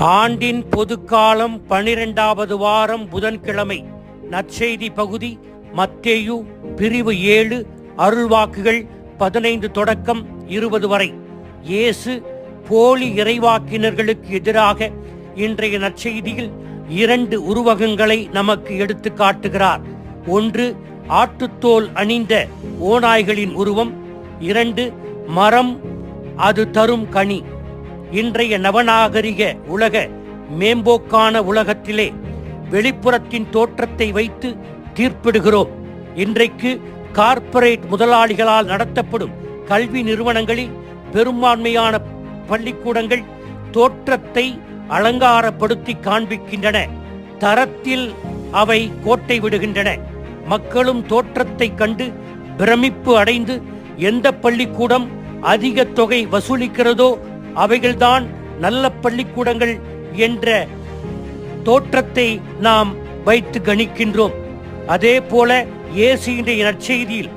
ஆண்டின் பொதுக்காலம் 12வது வாரம் புதன்கிழமை. நற்செய்தி பகுதி மத்தேயு பிரிவு 7 அருள்வாக்குகள் 15 தொடக்கம் 20 வரை. இயேசு போலி இறைவாக்கினர்களுக்கு எதிராக இன்றைய நற்செய்தியில் 2 உருவகங்களை நமக்கு எடுத்து காட்டுகிறார். ஒன்று ஆட்டுத்தோல் அணிந்த ஓநாய்களின் உருவம், 2 மரம் அது தரும் கனி. இன்றைய நவநாகரிக உலக மேம்போக்கான உலகத்திலே வெளிப்புறத்தின் தோற்றத்தை வைத்து தீர்ப்பிடுகிறோம். இன்றைக்கு கார்ப்பரேட் முதலாளிகளால் நடத்தப்படும் கல்வி நிறுவனங்களில் பெரும்பான்மையான பள்ளிக்கூடங்கள் தோற்றத்தை அலங்காரப்படுத்தி காண்பிக்கின்றன. தரத்தில் அவை கோட்டை விடுகின்றன. மக்களும் தோற்றத்தை கண்டு பிரமிப்பு அடைந்து எந்த பள்ளிக்கூடம் அதிக தொகை வசூலிக்கிறதோ அவைகள்தான் நல்ல பள்ளிக்கூடங்கள் என்ற தோற்றத்தை நாம் வைத்து கணிக்கின்றோம். அதே போல இயேசு இன்றைய நற்செய்தியில்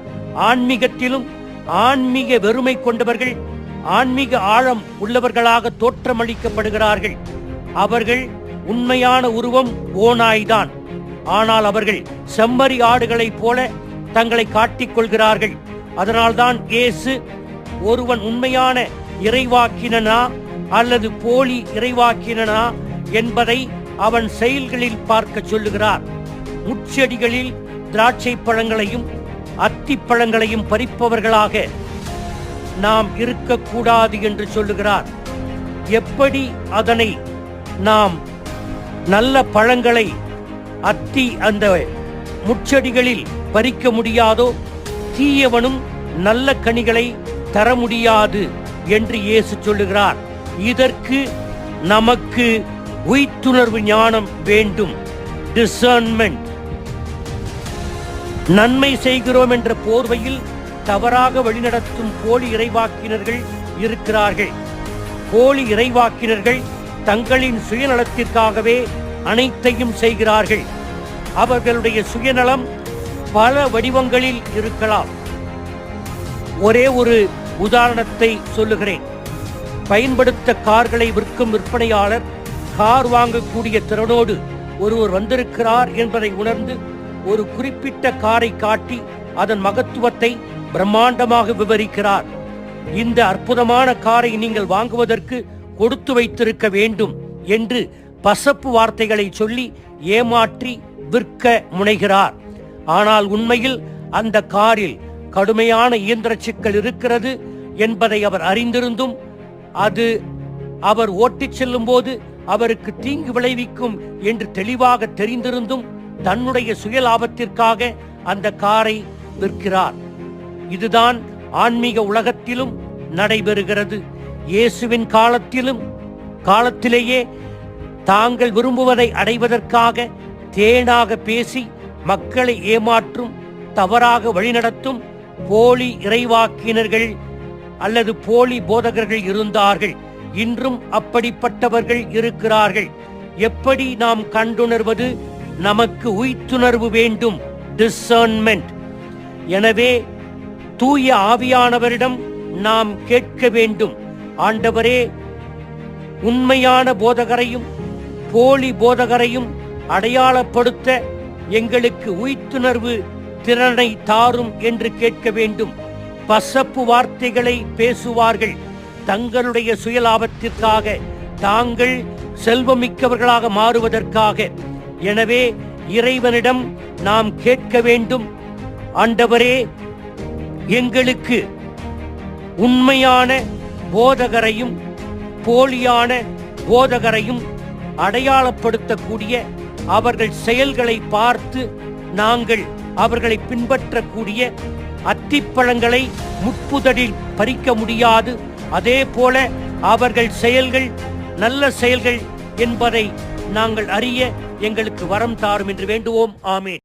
ஆன்மீகத்திலும் ஆன்மீக வெறுமை கொண்டவர்கள் ஆன்மீக ஆழம் உள்ளவர்களாக தோற்றமளிக்கப்படுகிறார்கள். அவர்கள் உண்மையான உருவம் ஓநாய்தான். ஆனால் அவர்கள் செம்மறி ஆடுகளைப் போல தங்களை காட்டிக் கொள்கிறார்கள். அதனால்தான் இயேசு ஒருவன் உண்மையான இறைவாக்கினனா அல்லது போலி இறைவாக்கினனா என்பதை அவன் செயல்களில் பார்க்க சொல்லுகிறார். முட்செடிகளில் திராட்சை பழங்களையும் அத்திப்பழங்களையும் பறிப்பவர்களாக நாம் இருக்கக்கூடாது என்று சொல்லுகிறார். எப்படி அதனை நாம் நல்ல பழங்களை அத்தி அந்த முட்செடிகளில் பறிக்க முடியாதோ, தீயவனும் நல்ல கனிகளை தர முடியாது என்று இயேசு சொல்லுகிறார். இதற்கு நமக்கு உய்த்துணர்வு ஞானம் வேண்டும், டிசர்ன்மெண்ட். நன்மை செய்கிறோம் என்ற போர்வையில் தவறாக வழிநடத்தும் போலி இறைவாக்கினர்கள் இருக்கிறார்கள். போலி இறைவாக்கினர்கள் தங்களின் சுயநலத்திற்காகவே அனைத்தையும் செய்கிறார்கள். அவர்களுடைய சுயநலம் பல வடிவங்களில் இருக்கலாம். ஒரே ஒரு உதாரணத்தை சொல்லுகிறேன். பயன்படுத்த கார்களை விற்கும் விற்பனையாளர் கார் வாங்கக்கூடிய திறனோடு ஒருவர் வந்திருக்கிறார் என்பதை உணர்ந்து ஒரு குறிப்பிட்ட காரை காட்டி அதன் மகத்துவத்தை பிரம்மாண்டமாக விவரிக்கிறார். இந்த அற்புதமான காரை நீங்கள் வாங்குவதற்கு கொடுத்து வைத்திருக்க வேண்டும் என்று பசப்பு வார்த்தைகளை சொல்லி ஏமாற்றி விற்க முனைகிறார். ஆனால் உண்மையில் அந்த காரில் கடுமையான இயந்திர சிக்கல் இருக்கிறது என்பதை அவர் அறிந்திருந்தும், அது அவர் ஓட்டிச் செல்லும் போது அவருக்கு தீங்கு விளைவிக்கும் என்று தெளிவாக தெரிந்திருந்தும் தன்னுடைய சுய லாபத்திற்காக அந்த காரை விற்கிறார். இதுதான் ஆன்மீக உலகத்திலும் நடைபெறுகிறது. இயேசுவின் காலத்திலேயே தாங்கள் விரும்புவதை அடைவதற்காக தேனாக பேசி மக்களை ஏமாற்றும், தவறாக வழிநடத்தும் போலி இறைவாக்கினர்கள் அல்லது போலி போதகர்கள் இருந்தார்கள். இன்றும் அப்படிப்பட்டவர்கள் இருக்கிறார்கள். எப்படி நாம் கண்டுணர்வது? நமக்கு உய்த்துணர்வு வேண்டும், டிசர்ன்மெண்ட். எனவே தூய ஆவியானவரிடம் நாம் கேட்க வேண்டும், ஆண்டவரே, உண்மையான போதகரையும் போலி போதகரையும் அடையாளப்படுத்த எங்களுக்கு உய்த்துணர்வு திறனை தாரும் என்று கேட்க வேண்டும். பசப்பு வார்த்தைகளை பேசுவார்கள் தங்களுடைய சுயலாபத்திற்காக, தாங்கள் செல்வமிக்கவர்களாக மாறுவதற்காக. எனவே இறைவனிடம் நாம் கேட்க வேண்டும், ஆண்டவரே, எங்களுக்கு உண்மையான போதகரையும் போலியான போதகரையும் அடையாளப்படுத்தக்கூடிய அவர்கள் செயல்களை பார்த்து நாங்கள் அவர்களை பின்பற்றக்கூடிய அத்திப்பழங்களை முட்புதடில் பறிக்க முடியாது. அதே போல அவர்கள் செயல்கள் நல்ல செயல்கள் என்பதை நாங்கள் அறிய எங்களுக்கு வரம் தாரும் என்று வேண்டுவோம். ஆமென்.